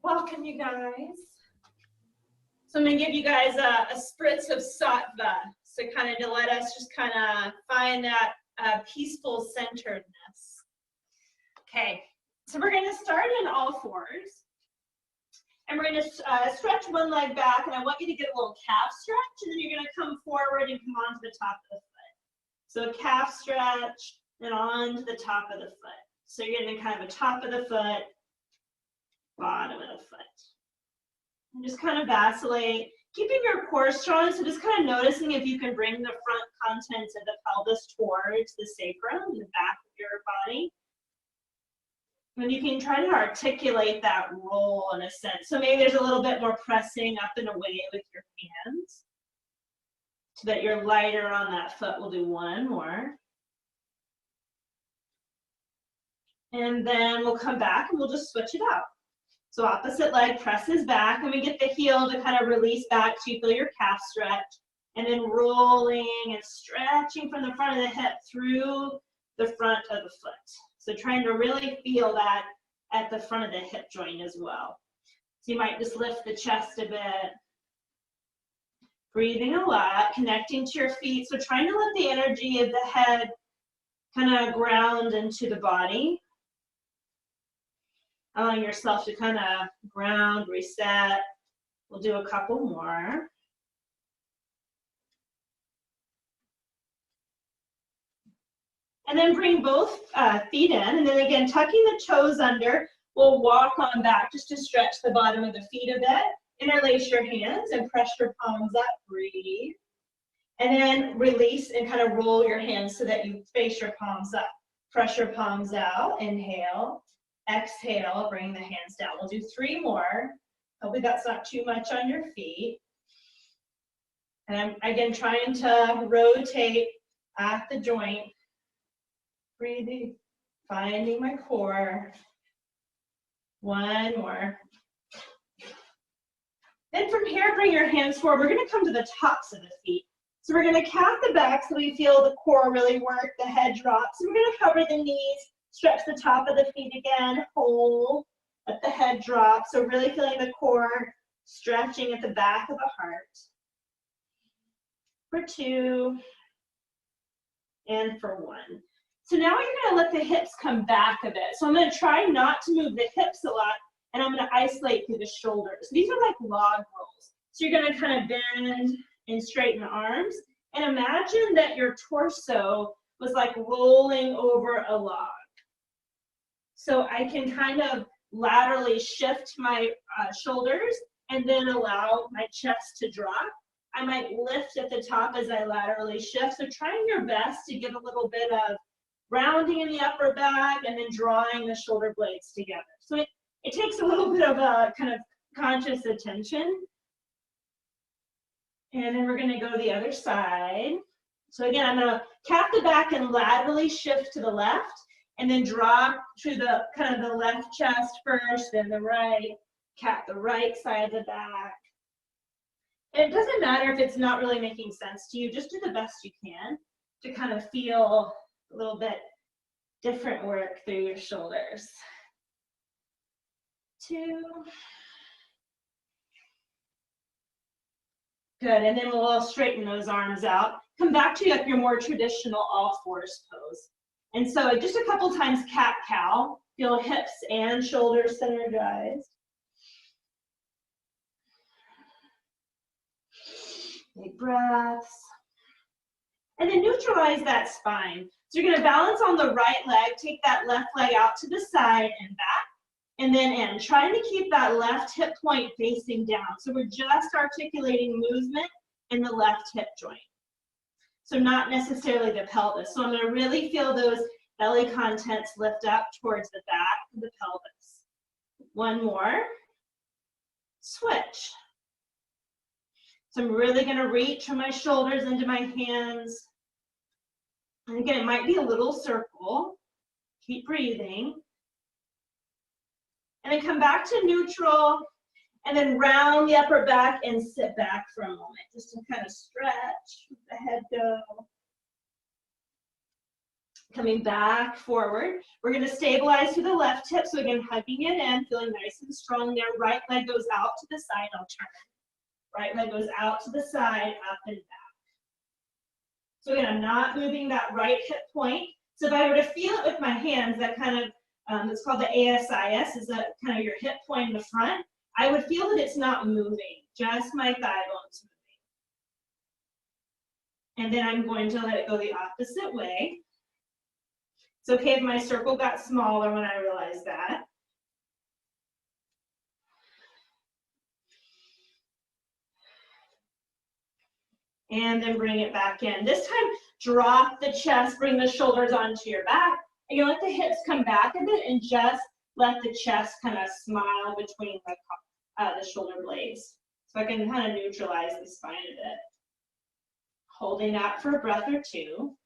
Welcome, you guys. So I'm going to give you guys a spritz of sattva, so kind of to let us just kind of find that peaceful centeredness. Okay, so we're going to start in all fours. And we're going to stretch one leg back, and I want you to get a little calf stretch, and then you're going to come forward and come onto the top of the foot. So a calf stretch, and onto the top of the foot. So you're getting kind of a top of the foot, bottom of the foot. And just kind of vacillate, keeping your core strong, so just kind of noticing if you can bring the front contents of the pelvis towards the sacrum, the back of your body. And you can try to articulate that roll in a sense. So maybe there's a little bit more pressing up and away with your hands so that you're lighter on that foot. We'll do one more. And then we'll come back and we'll just switch it out. So opposite leg presses back, and we get the heel to kind of release back so you feel your calf stretch. And then rolling and stretching from the front of the hip through the front of the foot. So trying to really feel that at the front of the hip joint as well. So you might just lift the chest a bit. Breathing a lot, connecting to your feet. So trying to let the energy of the head kind of ground into the body. Allowing yourself to kind of ground, reset. We'll do a couple more. And then bring both feet in, and then again, tucking the toes under, we'll walk on back just to stretch the bottom of the feet a bit. Interlace your hands and press your palms up, breathe. And then release and kind of roll your hands so that you face your palms up. Press your palms out, inhale. Exhale, bring the hands down. We'll do 3 more. Hopefully that's not too much on your feet. And I'm, again, trying to rotate at the joint. Breathing, finding my core. 1 more. Then from here, bring your hands forward. We're going to come to the tops of the feet. So we're going to calf the back so we feel the core really work, the head drops. So we're going to cover the knees, stretch the top of the feet again, hold, let the head drop. So really feeling the core stretching at the back of the heart. For 2, and for 1. So now you're going to let the hips come back a bit. So I'm going to try not to move the hips a lot, and I'm going to isolate through the shoulders. These are like log rolls. So you're going to kind of bend and straighten the arms, and imagine that your torso was like rolling over a log. So I can kind of laterally shift my shoulders and then allow my chest to drop. I might lift at the top as I laterally shift. So trying your best to get a little bit of rounding in the upper back and then drawing the shoulder blades together. So it takes a little bit of a kind of conscious attention. And then we're going to go to the other side. So again, I'm going to calf the back and laterally shift to the left, and then drop to the kind of the left chest first, then the right, calf the right side of the back. And it doesn't matter if it's not really making sense to you, just do the best you can to kind of feel a little bit different work through your shoulders. 2. Good, and then we'll straighten those arms out. Come back to like your more traditional all fours pose. And so just a couple times cat-cow, feel hips and shoulders synergized. Big breaths. And then neutralize that spine. So you're going to balance on the right leg, take that left leg out to the side and back, and then in. Trying to keep that left hip point facing down. So we're just articulating movement in the left hip joint. So not necessarily the pelvis. So I'm going to really feel those belly contents lift up towards the back of the pelvis. 1 more. Switch. So I'm really going to reach from my shoulders into my hands. And again, it might be a little circle. Keep breathing. And then come back to neutral, and then round the upper back and sit back for a moment, just to kind of stretch, let the head go. Coming back forward. We're going to stabilize to the left hip. So again, hugging it in, feeling nice and strong there. Right leg goes out to the side. I'll turn. Right leg goes out to the side, up and back. So again, I'm not moving that right hip point. So if I were to feel it with my hands, that kind of, it's called the ASIS, is that kind of your hip point in the front. I would feel that it's not moving, just my thigh bones moving. And then I'm going to let it go the opposite way. It's okay if my circle got smaller when I realized that. And then bring it back in. This time, drop the chest, bring the shoulders onto your back. And you let the hips come back a bit and just let the chest kind of smile between the shoulder blades. So I can kind of neutralize the spine a bit. Holding that for a breath or two.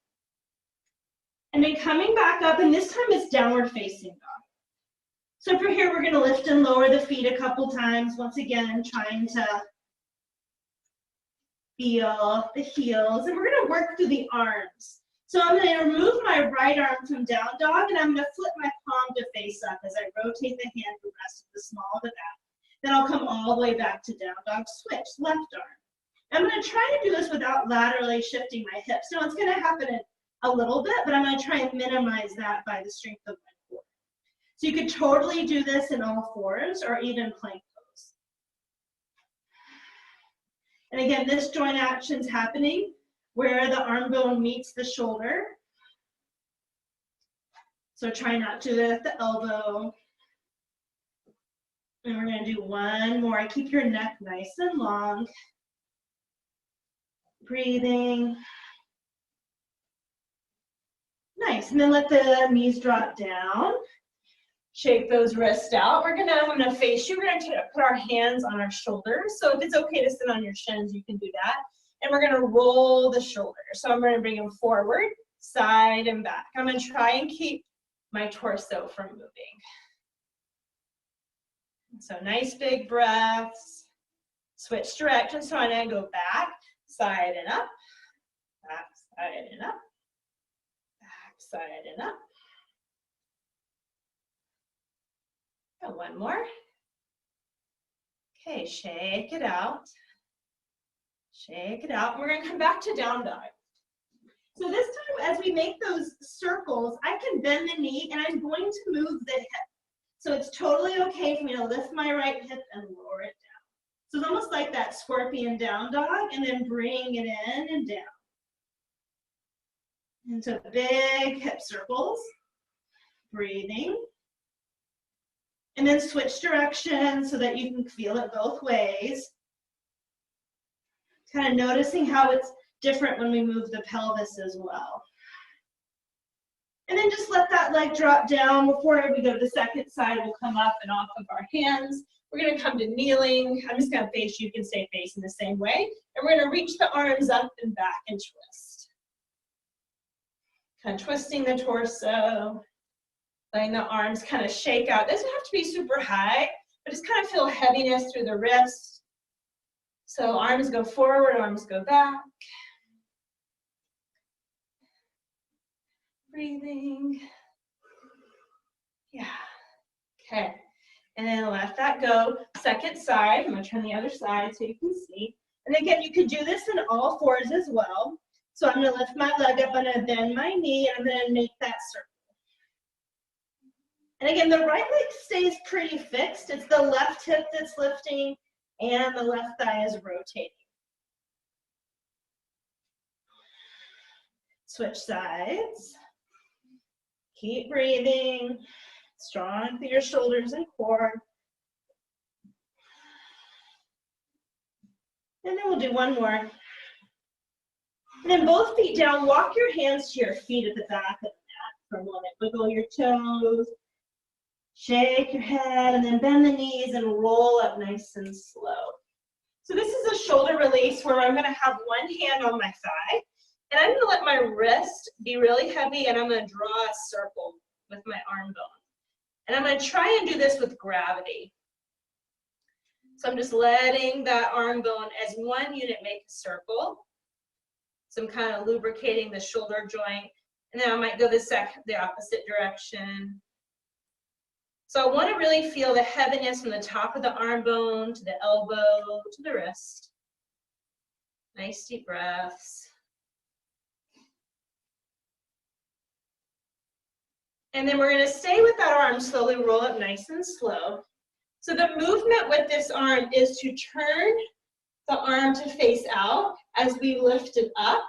And then coming back up, and this time it's downward facing dog. So for here, we're gonna lift and lower the feet a couple times. Once again, trying to feel the heels, and we're gonna work through the arms. So I'm gonna remove my right arm from down dog, and I'm gonna flip my palm to face up as I rotate the hand to rest of the small of the back. Then I'll come all the way back to down dog, switch, left arm. I'm gonna try to do this without laterally shifting my hips. Now it's gonna happen in a little bit, but I'm gonna try and minimize that by the strength of my core. So you could totally do this in all fours or even plank pose. And again, this joint action's happening where the arm bone meets the shoulder. So try not to do it at the elbow. And we're gonna do one more. Keep your neck nice and long. Breathing. Nice, and then let the knees drop down. Shake those wrists out. I'm gonna face you. We're gonna put our hands on our shoulders. So if it's okay to sit on your shins, you can do that. And we're gonna roll the shoulders. So I'm gonna bring them forward, side and back. I'm gonna try and keep my torso from moving. So nice big breaths. Switch directions. So I'm gonna go back, side and up, back, side and up. Side and up. And one more. Okay, shake it out. Shake it out. We're going to come back to down dog. So this time, as we make those circles, I can bend the knee and I'm going to move the hip. So it's totally okay for me to lift my right hip and lower it down. So it's almost like that scorpion down dog, and then bring it in and down. Into big hip circles, breathing. And then switch directions so that you can feel it both ways. Kind of noticing how it's different when we move the pelvis as well. And then just let that leg drop down. Before we go to the second side, we'll come up and off of our hands. We're gonna come to kneeling. I'm just gonna face you, you can stay facing the same way. And we're gonna reach the arms up and back and twist. Kind of twisting the torso, letting the arms kind of shake out. It doesn't have to be super high, but just kind of feel heaviness through the wrists. So arms go forward, arms go back. Breathing. Yeah. Okay. And then let that go. Second side. I'm going to turn the other side so you can see. And again, you could do this in all fours as well. So I'm going to lift my leg up, I'm going to bend my knee, and I'm going to make that circle. And again, the right leg stays pretty fixed. It's the left hip that's lifting, and the left thigh is rotating. Switch sides. Keep breathing. Strong through your shoulders and core. And then we'll do one more. And then both feet down, walk your hands to your feet at the back of the mat for a moment. Wiggle your toes, shake your head, and then bend the knees and roll up nice and slow. So this is a shoulder release where I'm gonna have one hand on my thigh, and I'm gonna let my wrist be really heavy, and I'm gonna draw a circle with my arm bone. And I'm gonna try and do this with gravity. So I'm just letting that arm bone as one unit make a circle. So I'm kind of lubricating the shoulder joint And then I might go the opposite direction. So I want to really feel the heaviness from the top of the arm bone to the elbow to the wrist. Nice deep breaths. And then we're going to stay with that arm, slowly roll up nice and slow. So the movement with this arm is to turn the arm to face out as we lift it up.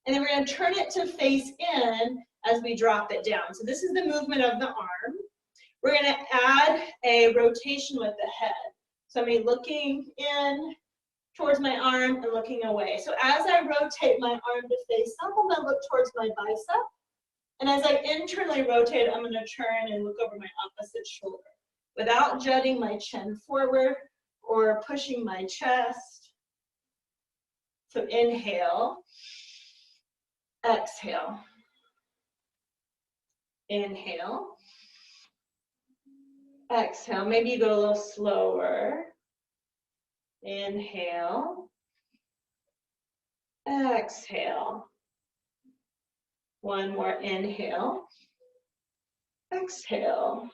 And then we're going to turn it to face in as we drop it down. So this is the movement of the arm. We're going to add a rotation with the head. So I'm going to be looking in towards my arm and looking away. So as I rotate my arm to face up, I'm going to look towards my bicep. And as I internally rotate, I'm going to turn and look over my opposite shoulder without jutting my chin forward or pushing my chest. So inhale, exhale, inhale, exhale. Maybe you go a little slower. Inhale, exhale. One more inhale, exhale.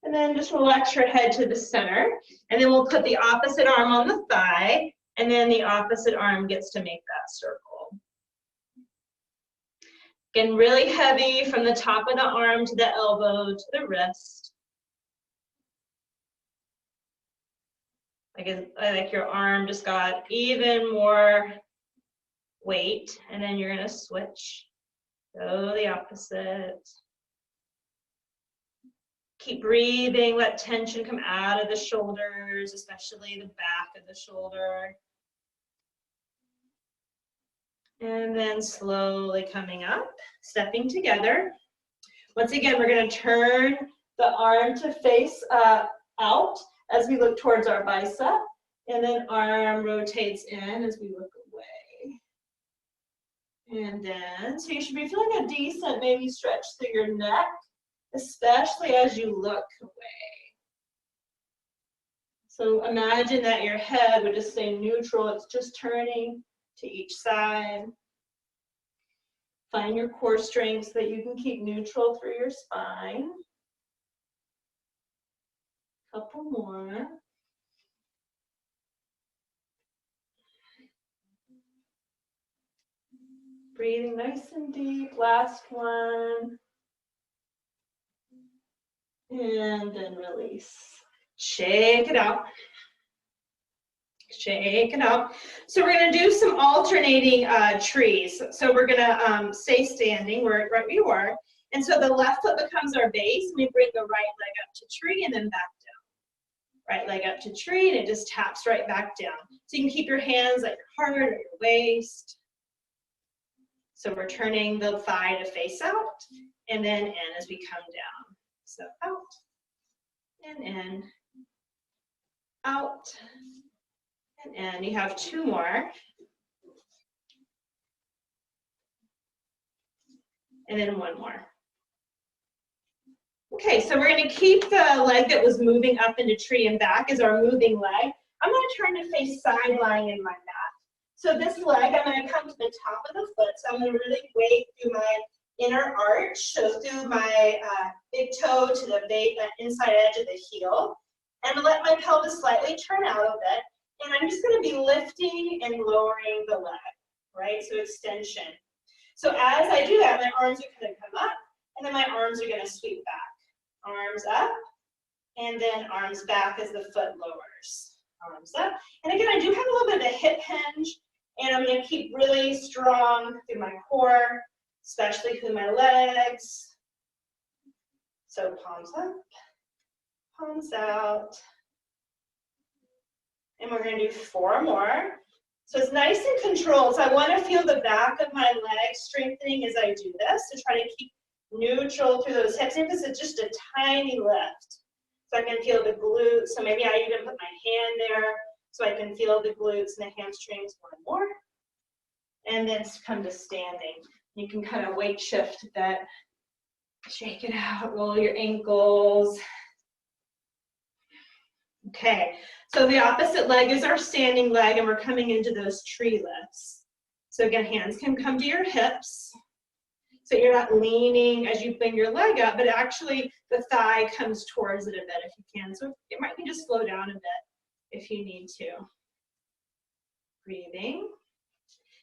And then just relax your head to the center. And then we'll put the opposite arm on the thigh, and then the opposite arm gets to make that circle. Again, really heavy from the top of the arm to the elbow to the wrist. Like your arm just got even more weight, and then you're going to switch. Go the opposite. Keep breathing, let tension come out of the shoulders, especially the back of the shoulder. And then slowly coming up, stepping together. Once again, we're going to turn the arm to face out as we look towards our bicep. And then arm rotates in as we look away. And then, so you should be feeling a decent maybe stretch through your neck, especially as you look away. So imagine that your head would just stay neutral. It's just turning to each side. Find your core strength so that you can keep neutral through your spine. Couple more. Breathing nice and deep. Last one. And then release. Shake it out. Shake it out. So we're going to do some alternating trees. So we're going to stay standing right where you are. And so the left foot becomes our base. We bring the right leg up to tree and then back down. Right leg up to tree, and it just taps right back down. So you can keep your hands at your heart or your waist. So we're turning the thigh to face out and then in as we come down. So out and in, out and in. You have two more. And then one more. Okay, so we're going to keep the leg that was moving up into tree and back as our moving leg. I'm going to turn to face side lying in my mat. So this leg, I'm going to come to the top of the foot. So I'm going to really weight through my inner arch, so through my big toe to the inside edge of the heel. And let my pelvis slightly turn out a bit. And I'm just going to be lifting and lowering the leg, right? So extension. So as I do that, my arms are going to come up, and then my arms are going to sweep back. Arms up, and then arms back as the foot lowers. Arms up. And again, I do have a little bit of a hip hinge, and I'm going to keep really strong through my core, especially through my legs. So palms up, palms out. And we're going to do 4 more. So it's nice and controlled. So I want to feel the back of my leg strengthening as I do this to try to keep neutral through those hips. Even if it's just a tiny lift. So I can feel the glutes. So maybe I even put my hand there so I can feel the glutes and the hamstrings. 1 more. And then come to standing. You can kind of weight shift that. Shake it out, roll your ankles. Okay, so the opposite leg is our standing leg, and we're coming into those tree lifts. So again, hands can come to your hips. So you're not leaning as you bring your leg up, but actually the thigh comes towards it a bit if you can. So it might be just slow down a bit if you need to. Breathing.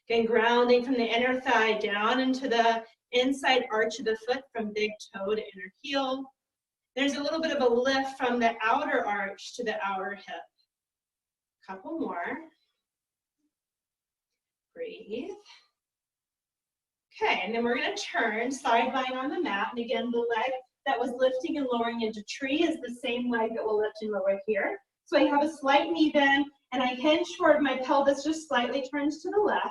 Again, grounding from the inner thigh down into the inside arch of the foot from big toe to inner heel. There's a little bit of a lift from the outer arch to the outer hip. Couple more. Breathe. Okay, and then we're going to turn side lying on the mat. And again, the leg that was lifting and lowering into tree is the same leg that will lift and lower here. So I have a slight knee bend, and I hinge forward. My pelvis just slightly turns to the left.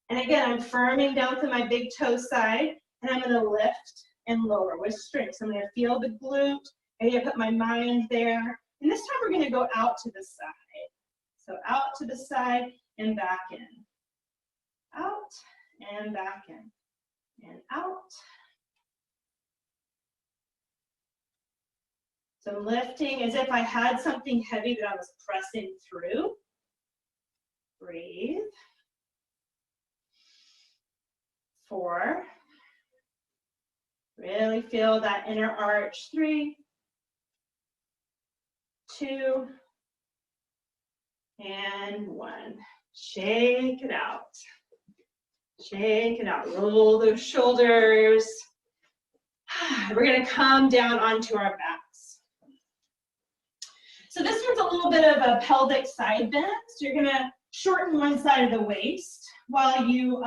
And again, I'm firming down to my big toe side, and I'm going to lift and lower with strength. So I'm going to feel the glute. I'm going to put my mind there. And this time we're going to go out to the side. So out to the side and back in. Out and back in. And out. So lifting as if I had something heavy that I was pressing through. Breathe. 4. Really feel that inner arch. 3, 2, and 1. Shake it out. Shake it out. Roll those shoulders. We're going to come down onto our backs. So this one's a little bit of a pelvic side bend. So you're going to shorten one side of the waist while you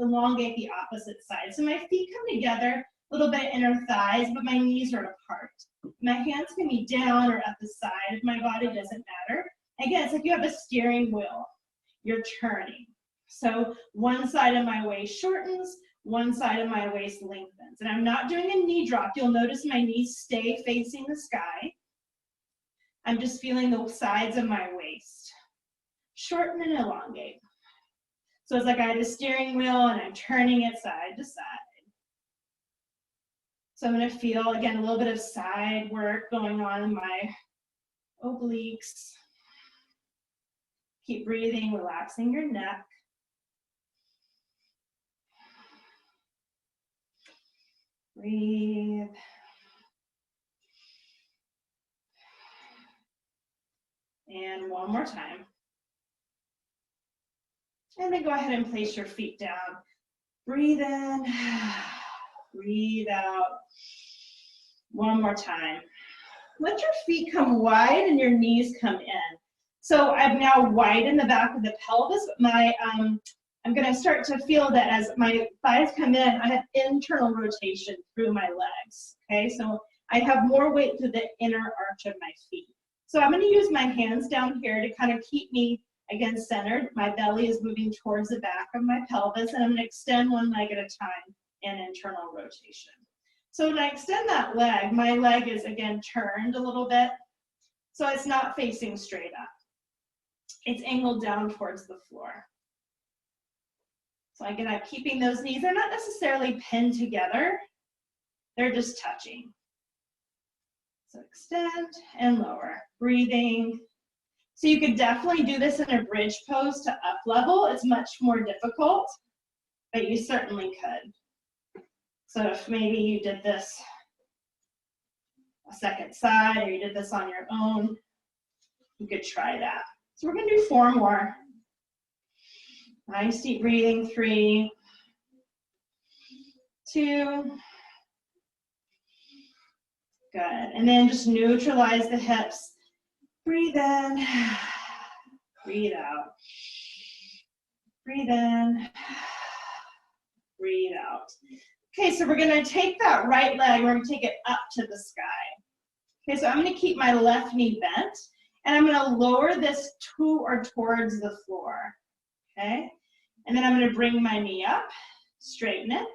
elongate the opposite side. So my feet come together, a little bit inner thighs, but my knees are apart. My hands can be down or at the side of my body, doesn't matter. Again, it's like you have a steering wheel. You're turning. So one side of my waist shortens, one side of my waist lengthens. And I'm not doing a knee drop. You'll notice my knees stay facing the sky. I'm just feeling the sides of my waist. Shorten and elongate. So it's like I had a steering wheel and I'm turning it side to side. So I'm going to feel, again, a little bit of side work going on in my obliques. Keep breathing, relaxing your neck. Breathe. And one more time. And then go ahead and place your feet down. Breathe in, breathe out. One more time. Let your feet come wide and your knees come in. So I've now widened the back of the pelvis, but I'm going to start to feel that as my thighs come in, I have internal rotation through my legs. Okay, so I have more weight to the inner arch of my feet. So I'm going to use my hands down here to kind of keep me, again, centered. My belly is moving towards the back of my pelvis, and I'm going to extend one leg at a time in internal rotation. So when I extend that leg, my leg is, again, turned a little bit, so it's not facing straight up. It's angled down towards the floor. So again, I'm keeping those knees. They're not necessarily pinned together. They're just touching. So extend and lower. Breathing. So you could definitely do this in a bridge pose to up level. It's much more difficult, but you certainly could. So if maybe you did this a second side or you did this on your own, you could try that. So we're going to do 4 more. Nice deep breathing. 3, 2. Good. And then just neutralize the hips. Breathe in. Breathe out. Breathe in. Breathe out. Okay, so we're going to take that right leg, we're going to take it up to the sky. Okay, so I'm going to keep my left knee bent, and I'm going to lower this to or towards the floor. Okay, and then I'm going to bring my knee up, straighten it,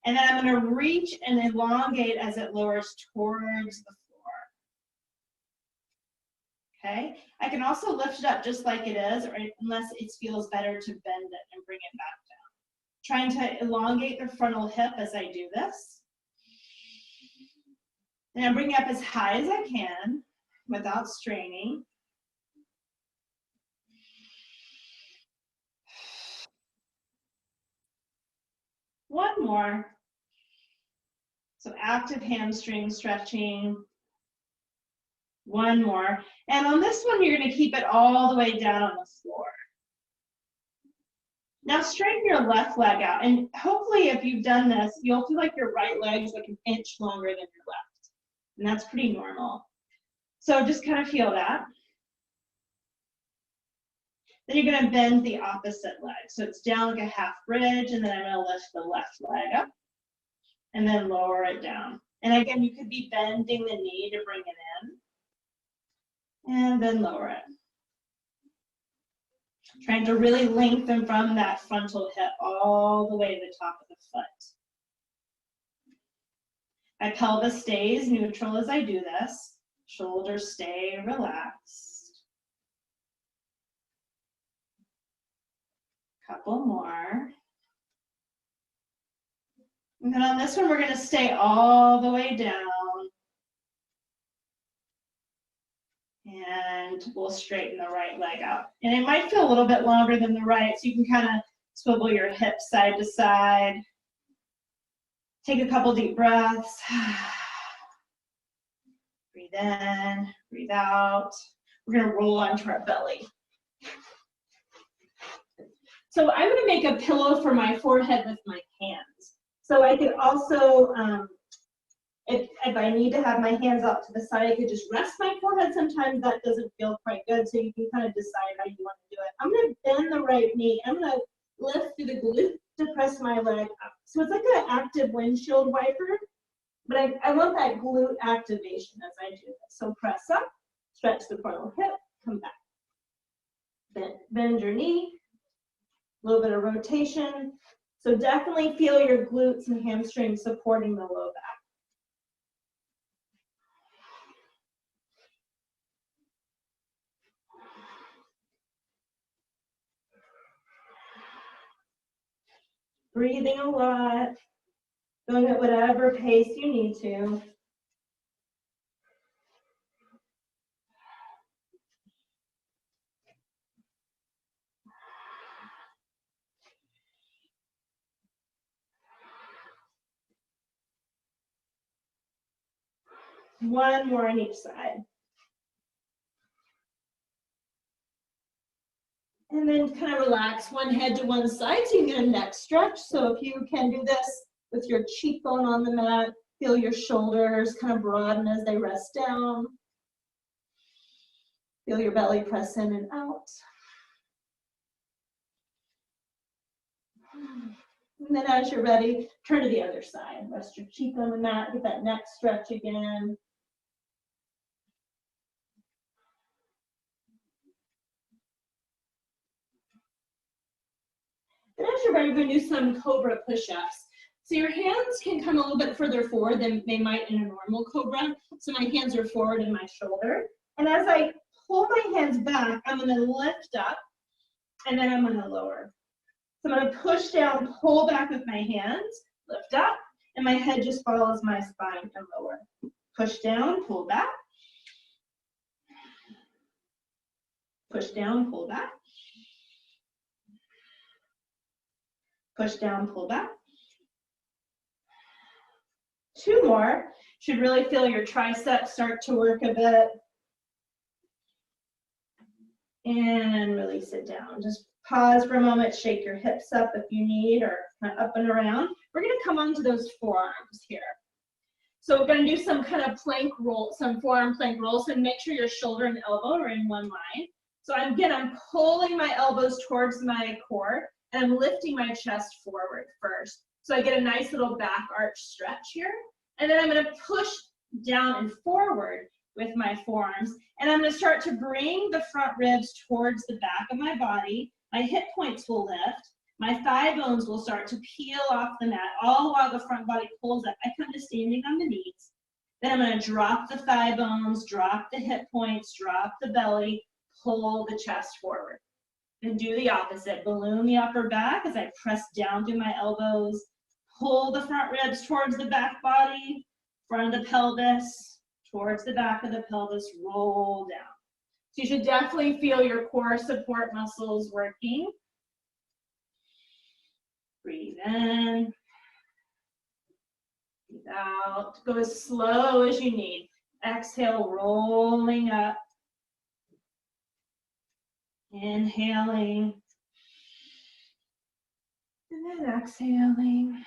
and then I'm going to reach and elongate as it lowers towards the floor. Okay, I can also lift it up just like it is, or unless it feels better to bend it and bring it back down. Trying to elongate the frontal hip as I do this. And I'm bringing it up as high as I can without straining. One more. So active hamstring stretching. One more. And on this one, you're going to keep it all the way down on the floor. Now straighten your left leg out. And hopefully if you've done this, you'll feel like your right leg's like an inch longer than your left. And that's pretty normal. So just kind of feel that. Then you're going to bend the opposite leg. So it's down like a half bridge, and then I'm going to lift the left leg up and then lower it down. And again, you could be bending the knee to bring it in. And then lower it. Trying to really lengthen from that frontal hip all the way to the top of the foot. My pelvis stays neutral as I do this. Shoulders stay relaxed. Couple more. And then on this one, we're going to stay all the way down. And we'll straighten the right leg out. And it might feel a little bit longer than the right, so you can kind of swivel your hips side to side. Take a couple deep breaths. Breathe in, breathe out. We're going to roll onto our belly. So I'm going to make a pillow for my forehead with my hands. So I could also, if I need to have my hands out to the side, I could just rest my forehead. Sometimes that doesn't feel quite good, so you can kind of decide how you want to do it. I'm going to bend the right knee. I'm going to lift through the glute to press my leg up. So it's like an active windshield wiper, but I want that glute activation as I do this. So press up, stretch the frontal hip, come back. Bend your knee, a little bit of rotation. So definitely feel your glutes and hamstrings supporting the low back. Breathing a lot, going at whatever pace you need to. One more on each side. And then kind of relax one head to one side so you can get a neck stretch. So if you can do this with your cheekbone on the mat, feel your shoulders kind of broaden as they rest down. Feel your belly press in and out. And then as you're ready, turn to the other side. Rest your cheek on the mat, get that neck stretch again. Then as you're ready, we're going to do some cobra push-ups. So your hands can come a little bit further forward than they might in a normal cobra. So my hands are forward in my shoulder. And as I pull my hands back, I'm going to lift up, and then I'm going to lower. So I'm going to push down, pull back with my hands, lift up, and my head just follows my spine and lower. Push down, pull back. Push down, pull back. Push down, pull back. Two more. Should really feel your triceps start to work a bit. And release it down. Just pause for a moment, shake your hips up if you need, or kind of up and around. We're going to come onto those forearms here. So we're going to do some kind of plank roll, some forearm plank rolls, and make sure your shoulder and elbow are in one line. So I'm pulling my elbows towards my core, and I'm lifting my chest forward first. So I get a nice little back arch stretch here. And then I'm going to push down and forward with my forearms. And I'm going to start to bring the front ribs towards the back of my body. My hip points will lift. My thigh bones will start to peel off the mat, all while the front body pulls up. I come to standing on the knees. Then I'm going to drop the thigh bones, drop the hip points, drop the belly, pull the chest forward. And do the opposite. Balloon the upper back as I press down through my elbows. Pull the front ribs towards the back body, front of the pelvis, towards the back of the pelvis, roll down. So you should definitely feel your core support muscles working. Breathe in. Out. Go as slow as you need. Exhale, rolling up. Inhaling. And then exhaling.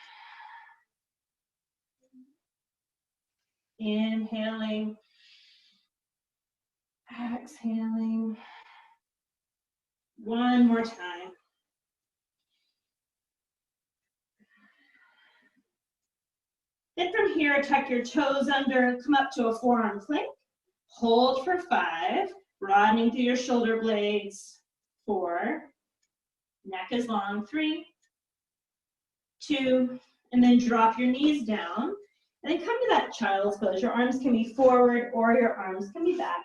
Inhaling. Exhaling. One more time. Then from here, tuck your toes under, come up to a forearm plank. Hold for 5, broadening through your shoulder blades. 4, neck is long. 3, 2, and then drop your knees down. And then come to that child's pose. Your arms can be forward or your arms can be back.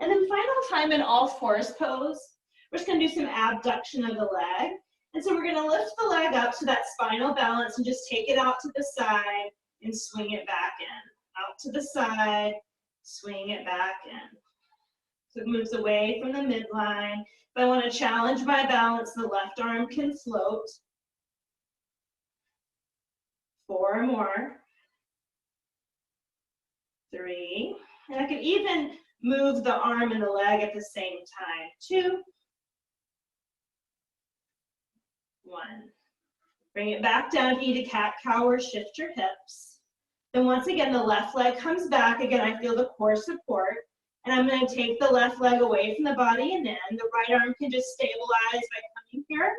And then final time in all fours pose, we're just gonna do some abduction of the leg. And so we're gonna lift the leg up to that spinal balance and just take it out to the side and swing it back in. Out to the side, swing it back in. So it moves away from the midline. If I want to challenge my balance, the left arm can float. 4 more. 3. And I can even move the arm and the leg at the same time. 2. 1. Bring it back down. If you need a cat-cow or shift your hips. Then once again, the left leg comes back. Again, I feel the core support. And I'm going to take the left leg away from the body and in. The right arm can just stabilize by coming here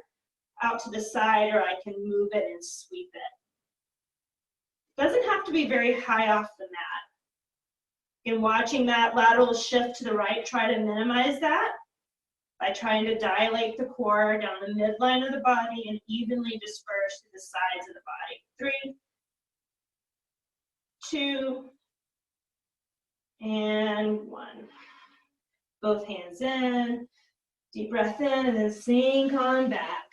out to the side, or I can move it and sweep it. Doesn't have to be very high off the mat. In watching that lateral shift to the right, try to minimize that by trying to dilate the core down the midline of the body and evenly disperse to the sides of the body. 3, 2, and 1. Both hands in, deep breath in, and then sink on back.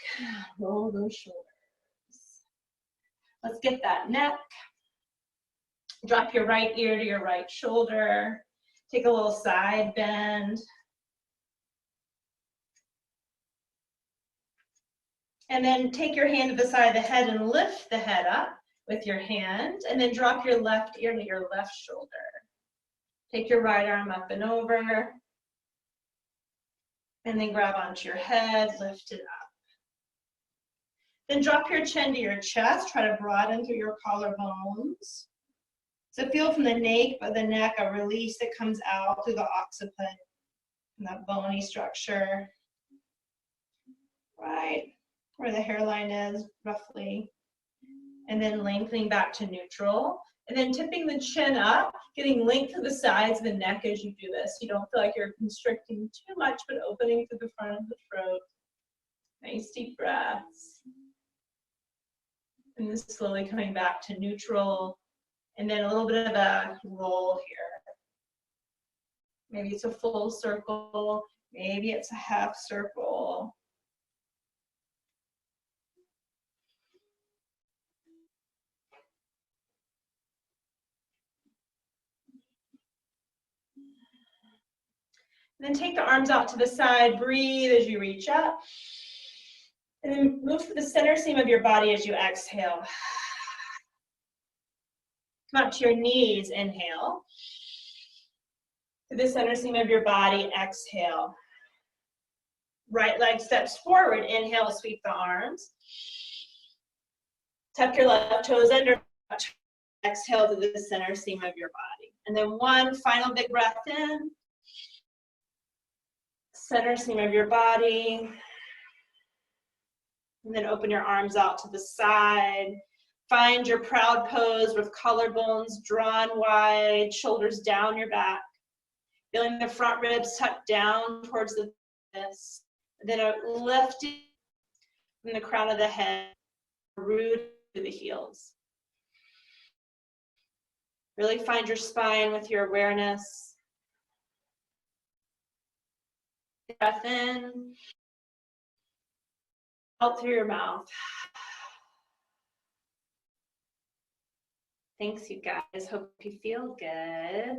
Roll those shoulders. Let's get that neck. Drop your right ear to your right shoulder. Take a little side bend. And then take your hand to the side of the head and lift the head up with your hand, and then drop your left ear to your left shoulder. Take your right arm up and over, and then grab onto your head, lift it up. Then drop your chin to your chest, try to broaden through your collarbones. So feel from the nape of the neck a release that comes out through the occiput and that bony structure, right where the hairline is, roughly. And then lengthening back to neutral. And then tipping the chin up, getting length to the sides of the neck as you do this. You don't feel like you're constricting too much, but opening to the front of the throat. Nice deep breaths. And then slowly coming back to neutral. And then a little bit of a roll here. Maybe it's a full circle. Maybe it's a half circle. And then take the arms out to the side, breathe as you reach up. And then move to the center seam of your body as you exhale. Come up to your knees, inhale. To the center seam of your body, exhale. Right leg steps forward, inhale, sweep the arms. Tuck your left toes under, exhale to the center seam of your body. And then one final big breath in. Center seam of your body. And then open your arms out to the side. Find your proud pose with collarbones drawn wide, shoulders down your back. Feeling the front ribs tucked down towards the chest. Then lifting from the crown of the head, root to the heels. Really find your spine with your awareness. Breath in, out through your mouth. Thanks, you guys. Hope you feel good.